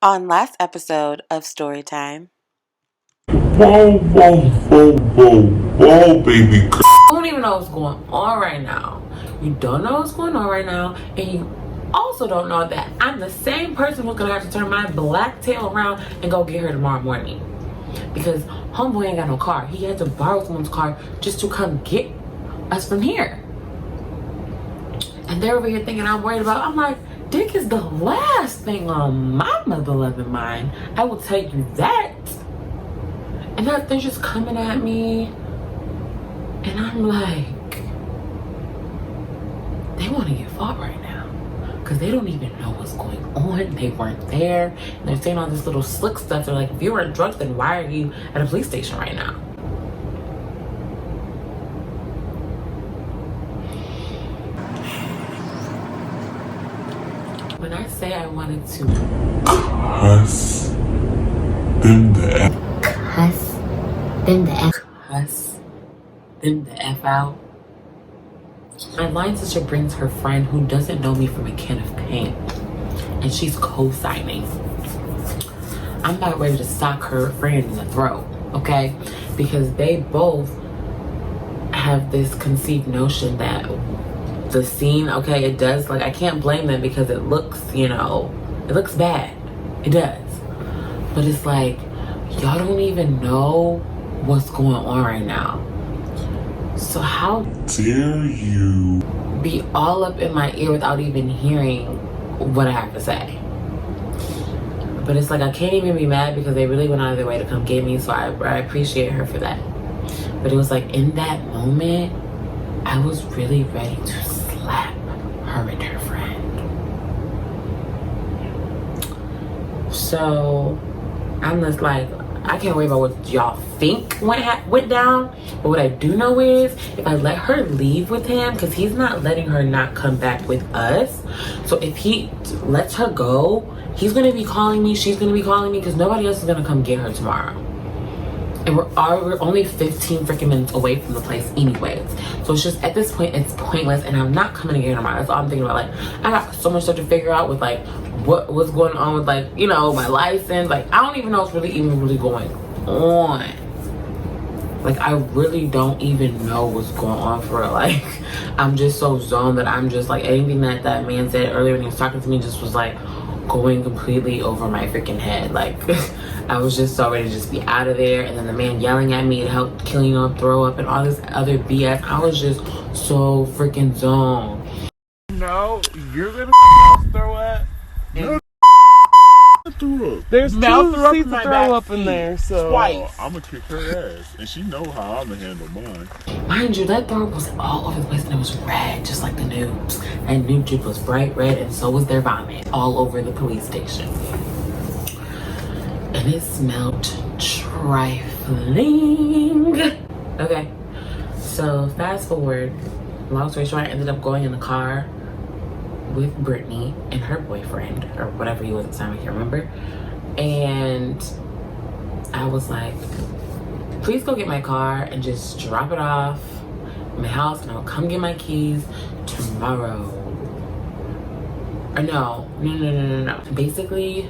On last episode of Storytime. Whoa, whoa, whoa, whoa, whoa, baby. You don't even know what's going on right now. You don't know what's going on right now, and you also don't know that I'm the same person who's gonna have to turn my black tail around and go get her tomorrow morning. Because homeboy ain't got no car. He had to borrow someone's car just to come get us from here. And they're over here thinking I'm worried about. I'm like, dick is the last thing on my mother-loving mind. I will tell you that. And that they're just coming at me. And I'm like, they want to get fought right now. Because they don't even know what's going on. They weren't there. And they're saying all this little slick stuff. They're like, if you weren't drunk, then why are you at a police station right now? When I say I wanted to Cuss them the F. Cuss them the F out. My line sister brings her friend who doesn't know me from a can of paint, and she's co-signing. I'm about ready to sock her friend in the throat, okay? Because they both have this conceived notion that the scene, okay, it does, like, I can't blame them because it looks, you know, it looks bad. It does. But it's like, y'all don't even know what's going on right now. So how Dare you? be all up in my ear without even hearing what I have to say? But it's like I can't even be mad because they really went out of their way to come get me, so I appreciate her for that. But it was like in that moment, I was really ready to slap her and her friend. So I'm just like, I can't worry about what y'all think went down. But what I do know is if I let her leave with him, because he's not letting her not come back with us. So if he lets her go, he's going to be calling me. She's going to be calling me because nobody else is going to come get her tomorrow. And we're only 15 freaking minutes away from the place anyways. So it's just, at this point, it's pointless. And I'm not coming to get her tomorrow. That's all I'm thinking about. Like, I got so much stuff to figure out with, like, what's going on with, like, you know, my license. Like, I don't even know what's really going on. Like, I really don't even know what's going on for real. Like, I'm just so zoned that I'm just, like, anything that that man said earlier when he was talking to me just was, like, going completely over my freaking head. Like, I was just so ready to just be out of there. And then the man yelling at me to help killing up, throw up, and all this other BS. I was just so freaking zoned. No, you're gonna mouth throw up. There's Mouth two throw up seats in to my throw back up in there, so twice. I'm gonna kick her ass, and she know how I'ma handle mine. Mind you, that throw up was all over the place and it was red, just like the news. And new juice was bright red, and so was their vomit all over the police station. And it smelled trifling. Okay, so fast forward, long story short, I ended up going in the car with Brittany and her boyfriend, or whatever he was at the time, I can't remember. And I was like, please go get my car and just drop it off at my house, and I'll come get my keys tomorrow. Or no. Basically,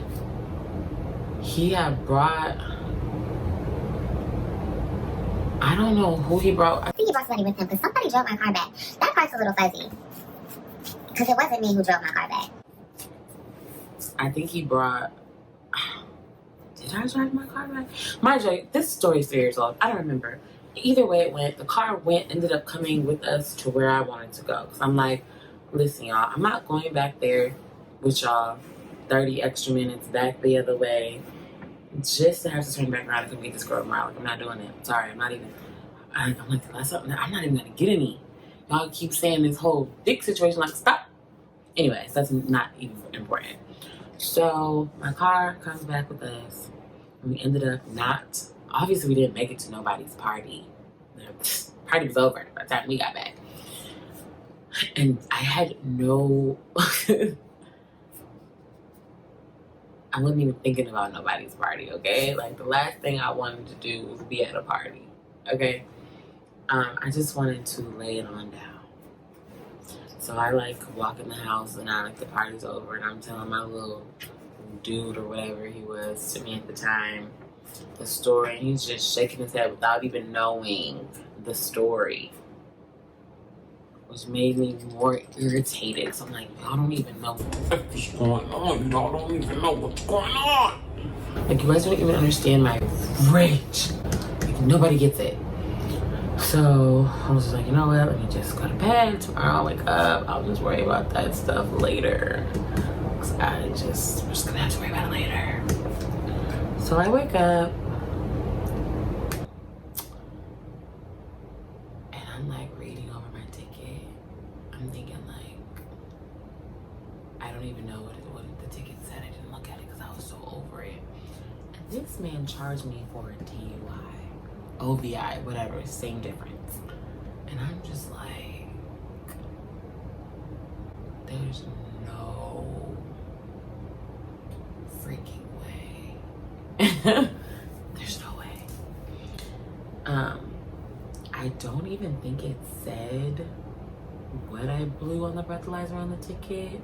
he had brought, I don't know who he brought. I think he brought somebody with him because somebody drove my car back. That part's a little fuzzy. Because it wasn't me who drove my car back. I think he brought, did I drive my car back? Mind you, this story is 3 years old. I don't remember. Either way it went, the car ended up coming with us to where I wanted to go. Because I'm like, listen, y'all, I'm not going back there with y'all 30 extra minutes back the other way just to have to turn back around and come get this girl tomorrow. Like, I'm not doing it. Sorry, I'm not even, I'm like, I'm not even going to get any. Y'all keep saying this whole dick situation, like, stop. Anyways, that's not even important. So my car comes back with us. And we ended up not, obviously we didn't make it to nobody's party. The party was over by the time we got back. And I had no, I wasn't even thinking about nobody's party, okay? Like, the last thing I wanted to do was be at a party, okay? I just wanted to lay it on down. So I, like, walk in the house, and the party's over, and I'm telling my little dude or whatever he was to me at the time the story, and he's just shaking his head without even knowing the story, which made me more irritated. So I'm like, y'all don't even know what's going on. Y'all don't even know what's going on. Like, you guys don't even understand my rage. Like, nobody gets it. So I was just like, you know what? Let me just go to bed. Tomorrow I'll wake up. I'll just worry about that stuff later. Cause we're just gonna have to worry about it later. So I wake up and I'm like reading over my ticket. I'm thinking like, I don't even know what the ticket said. I didn't look at it because I was so over it. And this man charged me for a DUI, OVI, whatever, same difference. And I'm just like, there's no freaking way. There's no way. I don't even think it said what I blew on the breathalyzer on the ticket,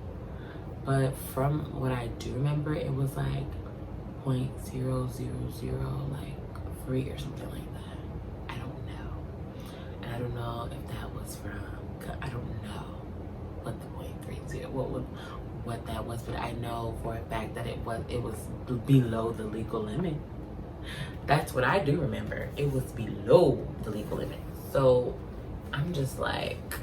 but from what I do remember, it was like 0.000 like 3 or something like that. I don't know. And I don't know if that was from, I don't know what the 0.30, what that was, but I know for a fact that it was below the legal limit. That's what I do remember. It was below the legal limit. So I'm just like,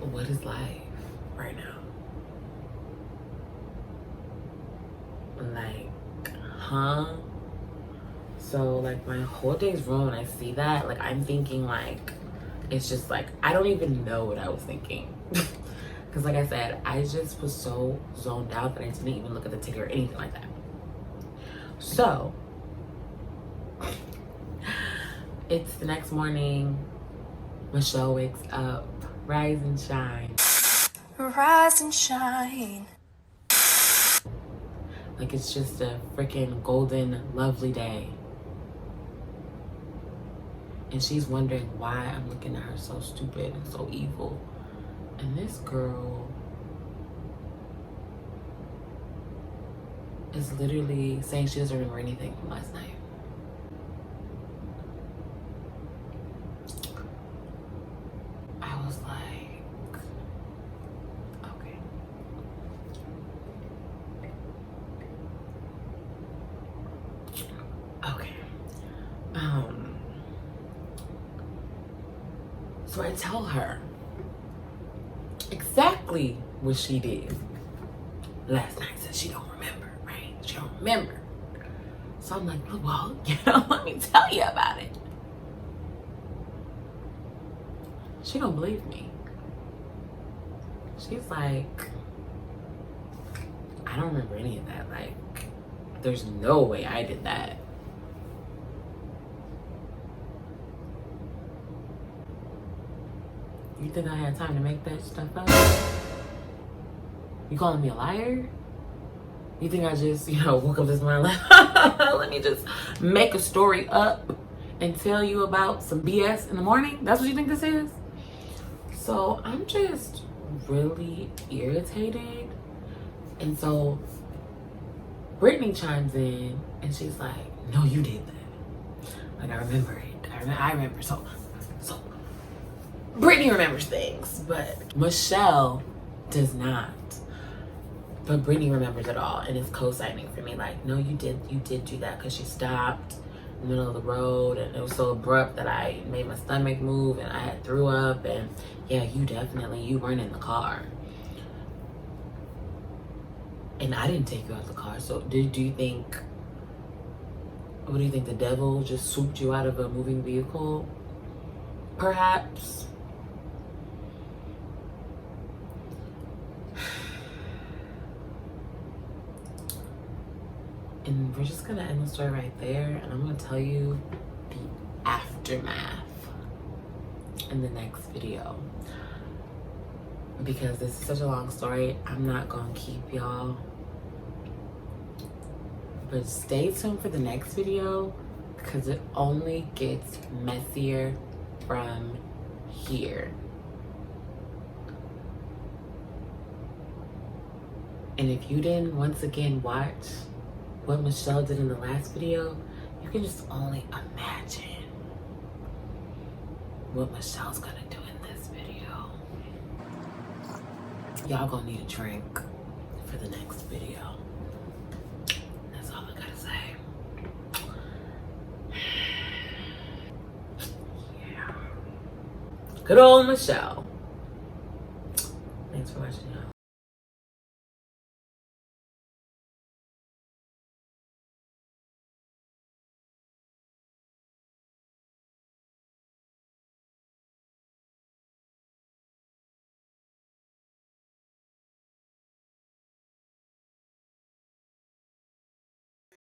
what is life right now? Like, huh? So like my whole day's ruined when I see that. Like, I'm thinking like, it's just like, I don't even know what I was thinking. Because like I said, I just was so zoned out that I didn't even look at the ticket or anything like that. So it's the next morning. Michelle wakes up. Rise and shine. Rise and shine. Like, it's just a freaking golden, lovely day. And she's wondering why I'm looking at her so stupid and so evil. And this girl is literally saying she doesn't remember anything from last night. I was like, okay. Okay. So I tell her exactly what she did last night. Said she don't remember, right? She don't remember. So I'm like, well, let me tell you about it. She don't believe me. She's like, I don't remember any of that. Like, there's no way I did that. You think I had time to make that stuff up? You calling me a liar? You think I just, woke up this morning like, let me just make a story up and tell you about some BS in the morning? That's what you think this is? So I'm just really irritated. And so Brittany chimes in and she's like, no, you did that. Like, I remember it. I remember. So Brittany remembers things, but Michelle does not. But Brittany remembers it all and is co-signing for me. Like, no, you did do that, because she stopped in the middle of the road and it was so abrupt that I made my stomach move and I had threw up. And yeah, you weren't in the car. And I didn't take you out of the car. So what do you think the devil just swooped you out of a moving vehicle? Perhaps. And we're just gonna end the story right there, and I'm gonna tell you the aftermath in the next video. Because this is such a long story, I'm not gonna keep y'all. But stay tuned for the next video, because it only gets messier from here. And if you didn't once again watch what Michelle did in the last video, you can just only imagine what Michelle's gonna do in this video. Y'all gonna need a drink for the next video. That's all I gotta say. Yeah. Good old Michelle.